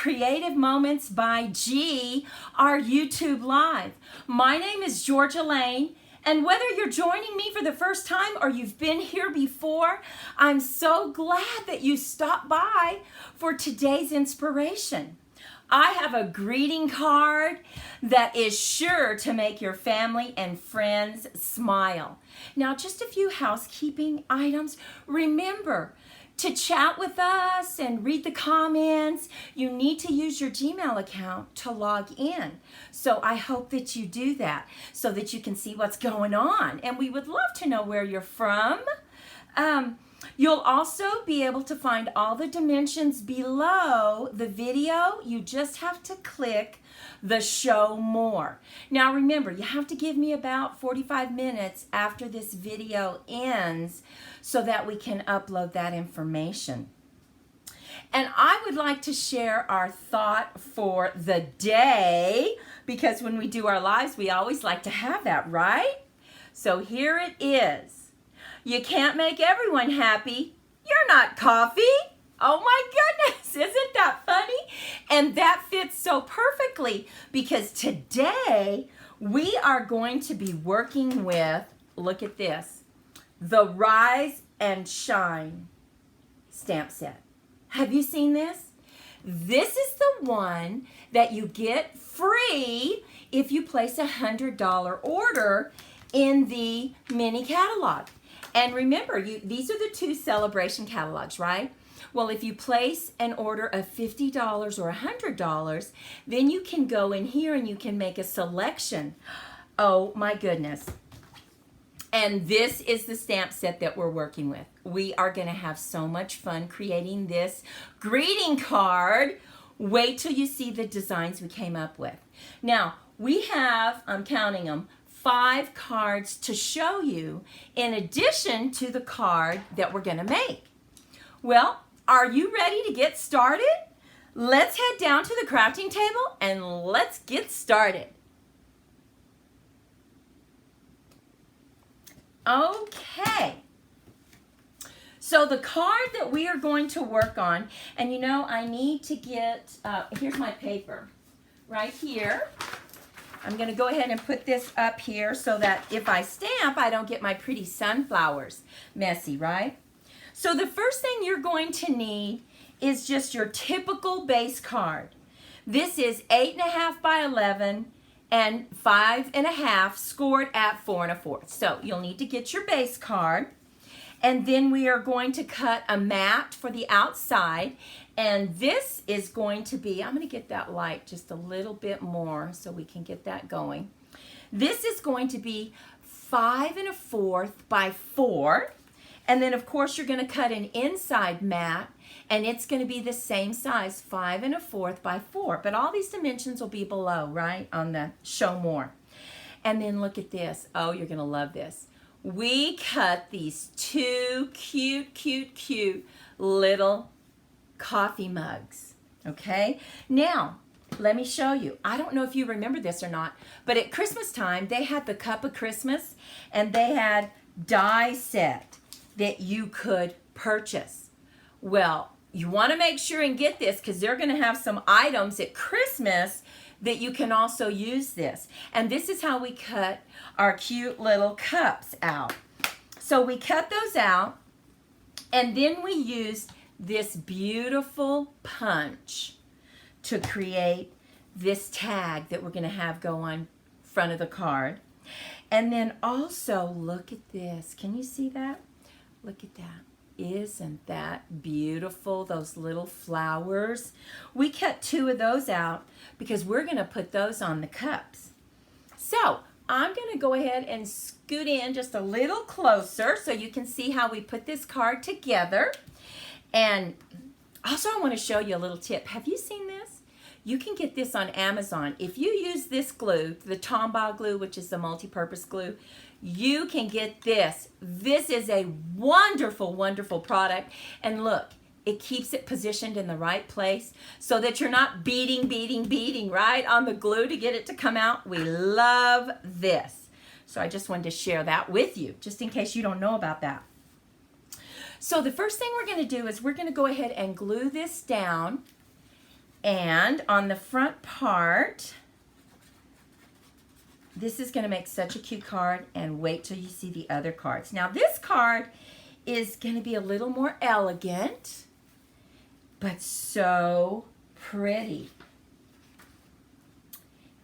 Creative Moments by G, our YouTube Live. My name is Georgia Lane, and whether you're joining me for the first time or you've been here before, I'm so glad that you stopped by for today's inspiration. I have a greeting card that is sure to make your family and friends smile. Now, just a few housekeeping items. Remember to chat with us and read the comments. You need to use your Gmail account to log in. So I hope that you do that so that you can see what's going on. And we would love to know where you're from. You'll also be able to find all the dimensions below the video. You just have to click the show more. Now remember, you have to give me about 45 minutes after this video ends so that we can upload that information. And I would like to share our thought for the day, because when we do our lives, we always like to have that, right? So here it is. You can't make everyone happy. You're not coffee. Oh my goodness, isn't that funny? And that fits so perfectly because today we are going to be working with, look at this, the Rise and Shine stamp set. Have you seen this? This is the one that you get free if you place a $100 order in the mini catalog. And remember, these are the two celebration catalogs, right? Well, if you place an order of $50 or $100, then you can go in here and you can make a selection. Oh my goodness. And this is the stamp set that we're working with. We are going to have so much fun creating this greeting card. Wait till you see the designs we came up with. Now, we have, I'm counting them, 5 cards to show you in addition to the card that we're going to make. Well, are you ready to get started? Let's head down to the crafting table and let's get started. Okay. So the card that we are going to work on, and you know I need to get, here's my paper right here. I'm going to go ahead and put this up here so that if I stamp, I don't get my pretty sunflowers messy, right? So the first thing you're going to need is just your typical base card. This is 8.5 by 11 and 5.5 scored at 4 1/4. So you'll need to get your base card. And then we are going to cut a mat for the outside. And this is going to be, I'm going to get that light just a little bit more so we can get that going. This is going to be 5 1/4 by 4. And then of course you're going to cut an inside mat and it's going to be the same size, 5 1/4 by 4. But all these dimensions will be below, right, on the show more. And then look at this. Oh, you're going to love this. We cut these 2 cute little coffee mugs, okay? Now, let me show you. I don't know if you remember this or not, but at Christmas time, they had the Cup of Christmas, and they had die set that you could purchase. Well, you want to make sure and get this because they're going to have some items at Christmas that you can also use this. And this is how we cut our cute little cups out. So we cut those out, and then we used this beautiful punch to create this tag that we're going to have go on front of the card. And then also, look at this. Can you see that? Look at that. Isn't that beautiful, those little flowers? We cut 2 of those out because we're going to put those on the cups. So I'm going to go ahead and scoot in just a little closer so you can see how we put this card together. And also I want to show you a little tip. Have you seen this? You can get this on Amazon. If you use this glue, the Tombow glue, which is the multi-purpose glue, you can get this. This is a wonderful, wonderful product. And look, it keeps it positioned in the right place so that you're not beating, right, on the glue to get it to come out. We love this. So I just wanted to share that with you, just in case you don't know about that. So the first thing we're going to do is we're going to go ahead and glue this down And on the front part, this is going to make such a cute card, and wait till you see the other cards. Now this card is going to be a little more elegant, but so pretty.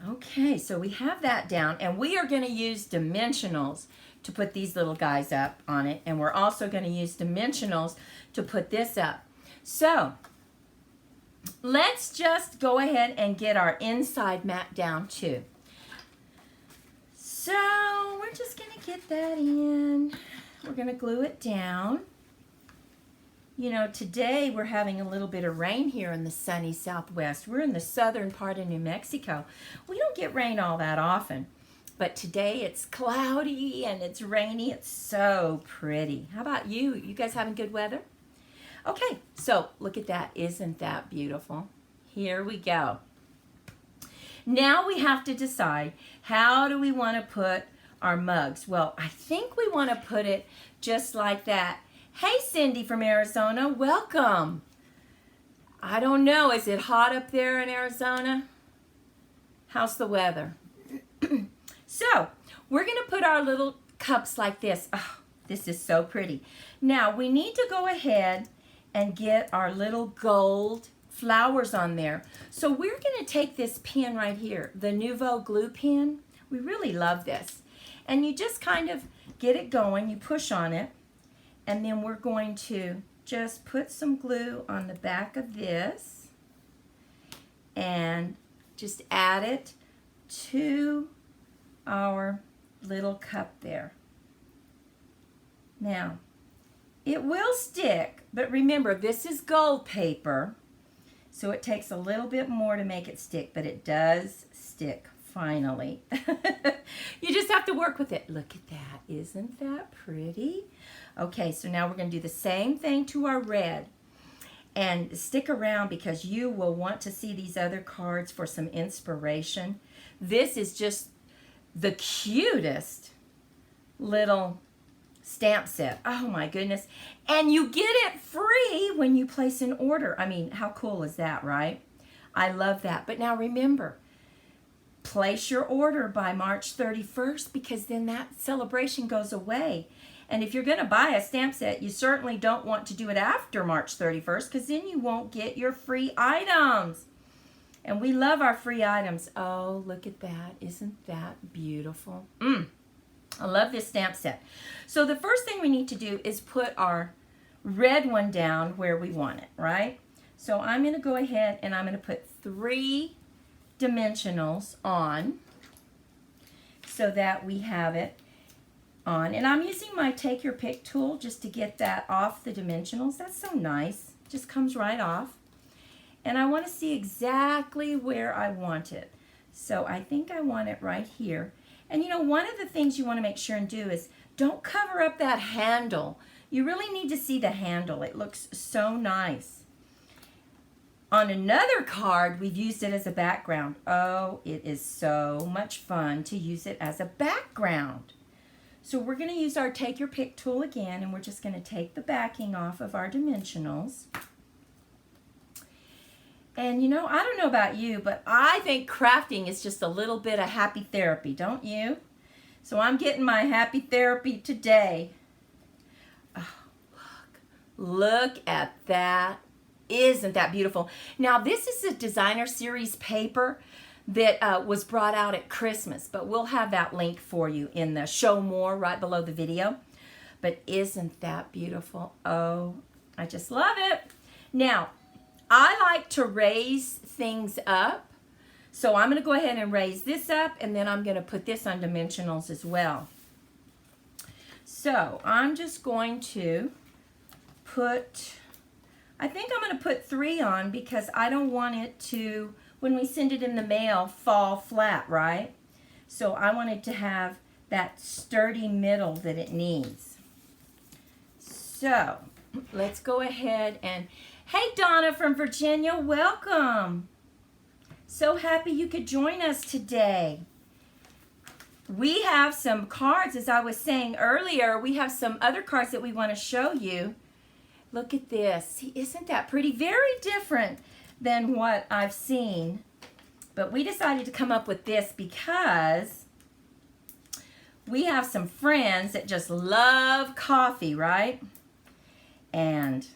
Okay, so we have that down, and we are going to use dimensionals to put these little guys up on it, and we're also going to use dimensionals to put this up. So let's just go ahead and get our inside mat down too. So we're just going to get that in. We're going to glue it down. You know, today we're having a little bit of rain here in the sunny Southwest. We're in the southern part of New Mexico. We don't get rain all that often, but today it's cloudy and it's rainy. It's so pretty. How about you? You guys having good weather? Okay, so look at that. Isn't that beautiful? Here we go. Now we have to decide, how do we want to put our mugs? Well, I think we want to put it just like that. Hey, Cindy from Arizona, welcome. I don't know, is it hot up there in Arizona? How's the weather? So, we're going to put our little cups like this. Oh, this is so pretty. Now, we need to go ahead and get our little gold flowers on there. So, we're going to take this pen right here, the Nouveau glue pen. We really love this. And you just kind of get it going, you push on it. And then we're going to just put some glue on the back of this and just add it to our little cup there. Now, it will stick, but remember, this is gold paper, so it takes a little bit more to make it stick, but it does stick finally. You just have to work with it. Look at that. Isn't that pretty? Okay, so now we're going to do the same thing to our red. And stick around because you will want to see these other cards for some inspiration. This is just the cutest little stamp set. Oh my goodness. And you get it free when you place an order. I mean, how cool is that, right? I love that. But now remember, place your order by March 31st because then that celebration goes away. And if you're going to buy a stamp set, you certainly don't want to do it after March 31st because then you won't get your free items. And we love our free items. Oh, look at that. Isn't that beautiful? I love this stamp set. So the first thing we need to do is put our red one down where we want it, right? So I'm going to go ahead and I'm going to put 3 dimensionals on so that we have it on. And I'm using my take your pick tool just to get that off the dimensionals. That's so nice. Just comes right off. And I want to see exactly where I want it. So I think I want it right here. And you know, one of the things you want to make sure and do is don't cover up that handle. You really need to see the handle. It looks so nice. On another card, we've used it as a background. Oh, it is so much fun to use it as a background. So we're going to use our take your pick tool again, and we're just going to take the backing off of our dimensionals. And you know, I don't know about you, but I think crafting is just a little bit of happy therapy, don't you? So I'm getting my happy therapy today. Oh, look at that. Isn't that beautiful? Now, this is a designer series paper that was brought out at Christmas, but we'll have that link for you in the show more right below the video. But isn't that beautiful? Oh, I just love it. Now, I like to raise things up, so I'm going to go ahead and raise this up, and then I'm going to put this on dimensionals as well. So I'm just going to put, I think I'm going to put 3 on because I don't want it to, when we send it in the mail, fall flat, right? So I want it to have that sturdy middle that it needs. So let's go ahead and, hey Donna from Virginia, welcome. So happy you could join us today. We have some cards, as I was saying earlier, we have some other cards that we want to show you. Look at this. Isn't that pretty? Very different than what I've seen. But we decided to come up with this because we have some friends that just love coffee, right? And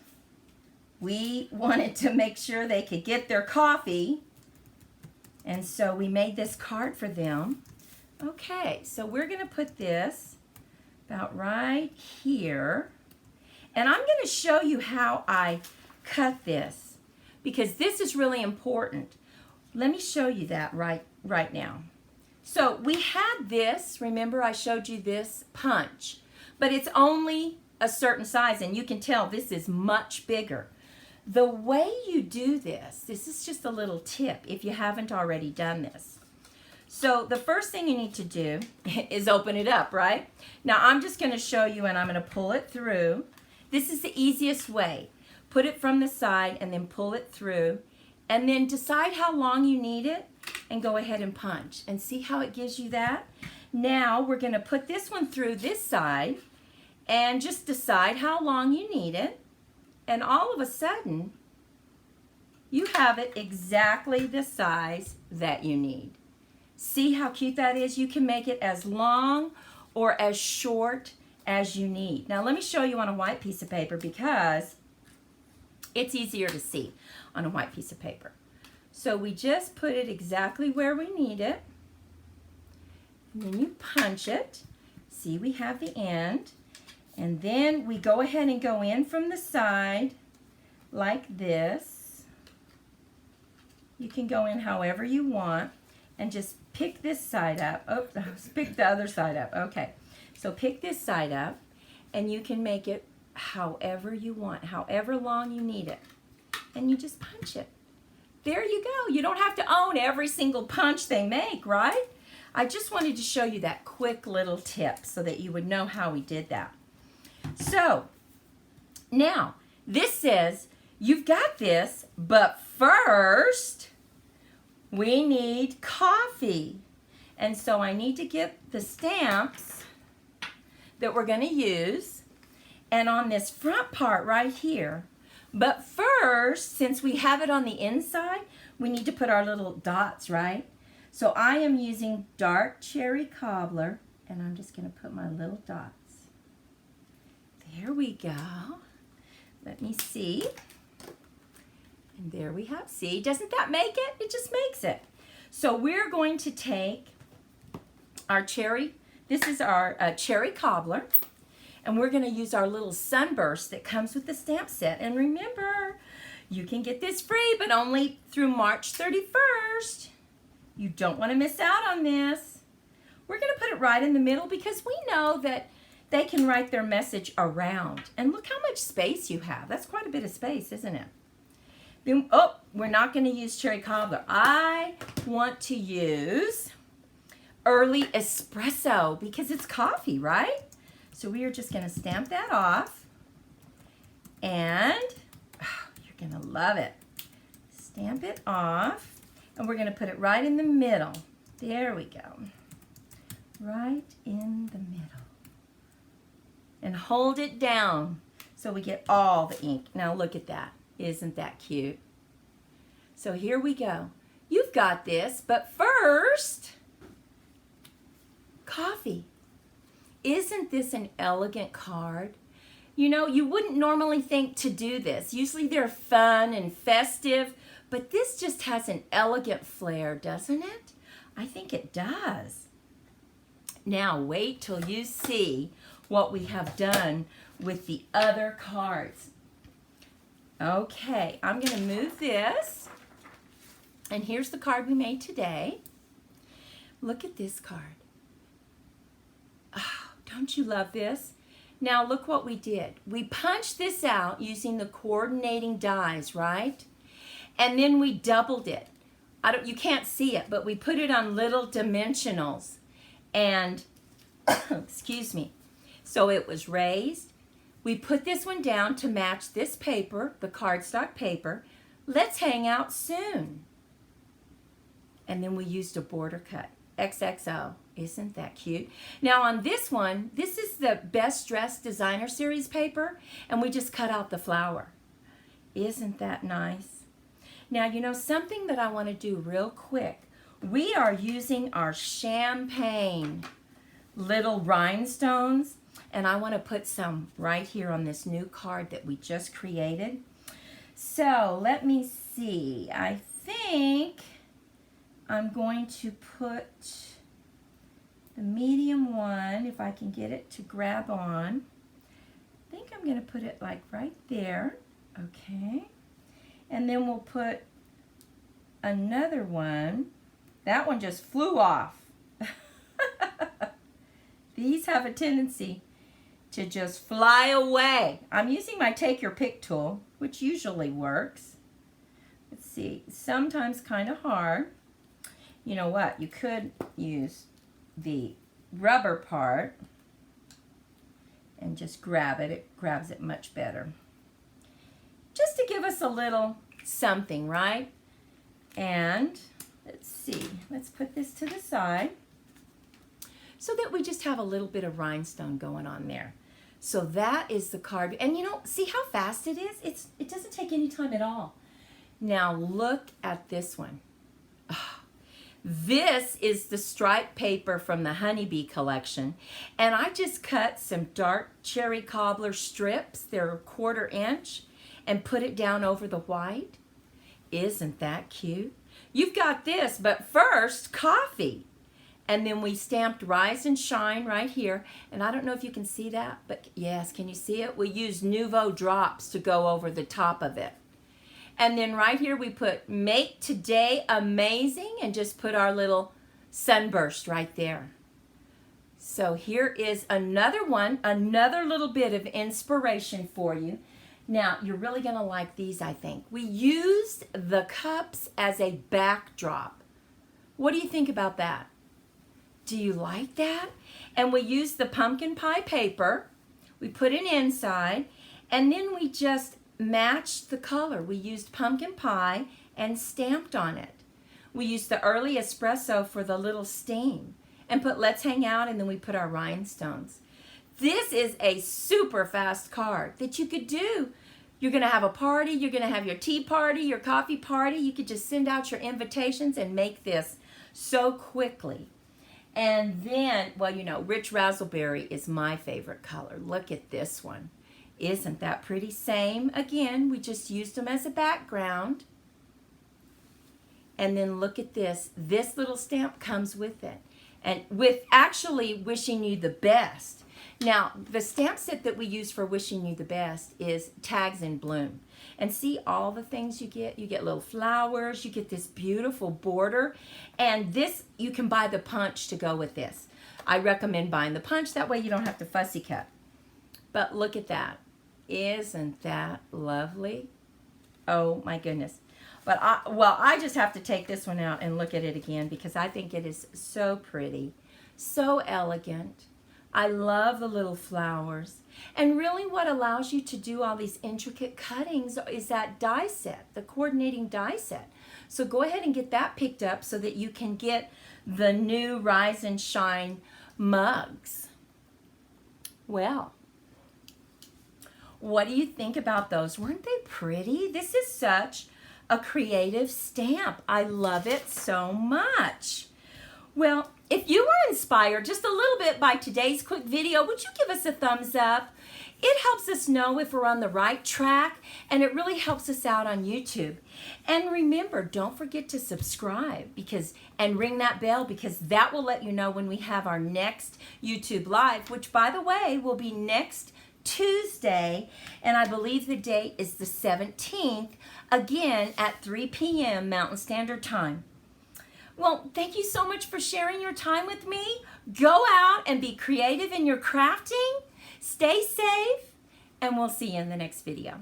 we wanted to make sure they could get their coffee. And so we made this card for them. Okay, so we're going to put this about right here. And I'm going to show you how I cut this because this is really important. Let me show you that right now. So we had this, remember I showed you this punch, but it's only a certain size and you can tell this is much bigger. The way you do this is just a little tip if you haven't already done this. So the first thing you need to do is open it up, right? Now I'm just going to show you and I'm going to pull it through. This is the easiest way. Put it from the side and then pull it through. And then decide how long you need it and go ahead and punch. And see how it gives you that? Now we're going to put this one through this side and just decide how long you need it. And all of a sudden, you have it exactly the size that you need. See how cute that is? You can make it as long or as short as you need. Now let me show you on a white piece of paper because it's easier to see on a white piece of paper. So we just put it exactly where we need it. And then you punch it. See, we have the end. And then we go ahead and go in from the side like this. You can go in however you want and just pick this side up. Oh, pick the other side up. Okay. So pick this side up and you can make it however you want, however long you need it. And you just punch it. There you go. You don't have to own every single punch they make, right? I just wanted to show you that quick little tip so that you would know how we did that. So, now, this says, you've got this, but first, we need coffee. And so I need to get the stamps that we're going to use. And on this front part right here, but first, since we have it on the inside, we need to put our little dots, right? So I am using dark cherry cobbler, and I'm just going to put my little dots. There we go. Let me see. And there we have, see, doesn't that make it? It just makes it. So we're going to take our cherry, this is our cherry cobbler, and we're going to use our little sunburst that comes with the stamp set. And remember, you can get this free, but only through March 31st. You don't want to miss out on this. We're going to put it right in the middle because we know that they can write their message around. And look how much space you have. That's quite a bit of space, isn't it? Then, oh, we're not going to use cherry cobbler. I want to use early espresso because it's coffee, right? So we are just going to stamp that off. And you're going to love it. Stamp it off. And we're going to put it right in the middle. There we go. Right in the middle. And hold it down so we get all the ink. Now look at that. Isn't that cute? So here we go. You've got this, but first, coffee. Isn't this an elegant card? You know, you wouldn't normally think to do this. Usually they're fun and festive, but this just has an elegant flair, doesn't it? I think it does. Now wait till you see what we have done with the other cards. Okay, I'm going to move this. And here's the card we made today. Look at this card. Oh, don't you love this? Now look what we did. We punched this out using the coordinating dies, right? And then we doubled it. You can't see it, but we put it on little dimensionals. And, excuse me, so it was raised. We put this one down to match this paper, the cardstock paper. Let's hang out soon. And then we used a border cut, XXO. Isn't that cute? Now on this one, this is the Best Dressed Designer Series paper, and we just cut out the flower. Isn't that nice? Now, you know, something that I want to do real quick. We are using our champagne little rhinestones, and I want to put some right here on this new card that we just created. So let me see. I think I'm going to put the medium one, if I can get it to grab on. I think I'm going to put it like right there. Okay. And then we'll put another one. That one just flew off. These have a tendency to just fly away. I'm using my take your pick tool, which usually works. Let's see, sometimes kind of hard. You know what? You could use the rubber part and just grab it. It grabs it much better. Just to give us a little something, right? And let's see, let's put this to the side so that we just have a little bit of rhinestone going on there. So that is the card. And you know, see how fast it is? It doesn't take any time at all. Now look at this one. Oh, this is the striped paper from the Honeybee collection. And I just cut some dark cherry cobbler strips. They're 1/4 inch. And put it down over the white. Isn't that cute? You've got this, but first, coffee. And then we stamped Rise and Shine right here. And I don't know if you can see that, but yes, can you see it? We used Nouveau drops to go over the top of it. And then right here we put Make Today Amazing and just put our little sunburst right there. So here is another one, another little bit of inspiration for you. Now, you're really going to like these, I think. We used the cups as a backdrop. What do you think about that? Do you like that? And we used the pumpkin pie paper. We put it inside, and then we just matched the color. We used pumpkin pie and stamped on it. We used the early espresso for the little steam and put Let's Hang Out, and then we put our rhinestones. This is a super fast card that you could do. You're going to have a party. You're going to have your tea party, your coffee party. You could just send out your invitations and make this so quickly. And then, well, you know, Rich Razzleberry is my favorite color. Look at this one. Isn't that pretty? Same. Again, we just used them as a background. And then look at this. This little stamp comes with it. And with actually wishing you the best. Now, the stamp set that we use for wishing you the best is Tags in Bloom. And see all the things you get? You get little flowers, you get this beautiful border, and this, you can buy the punch to go with this. I recommend buying the punch, that way you don't have to fussy cut. But look at that. Isn't that lovely? Oh my goodness. But I just have to take this one out and look at it again because I think it is so pretty, so elegant. I love the little flowers. And really what allows you to do all these intricate cuttings is that die set, the coordinating die set. So go ahead and get that picked up so that you can get the new Rise and Shine mugs. Well, what do you think about those? Weren't they pretty? This is such a creative stamp. I love it so much. Well, if you were inspired just a little bit by today's quick video, would you give us a thumbs up? It helps us know if we're on the right track, and it really helps us out on YouTube. And remember, don't forget to subscribe and ring that bell because that will let you know when we have our next YouTube Live, which, by the way, will be next Tuesday, and I believe the date is the 17th, again at 3 p.m. Mountain Standard Time. Well, thank you so much for sharing your time with me. Go out and be creative in your crafting. Stay safe, and we'll see you in the next video.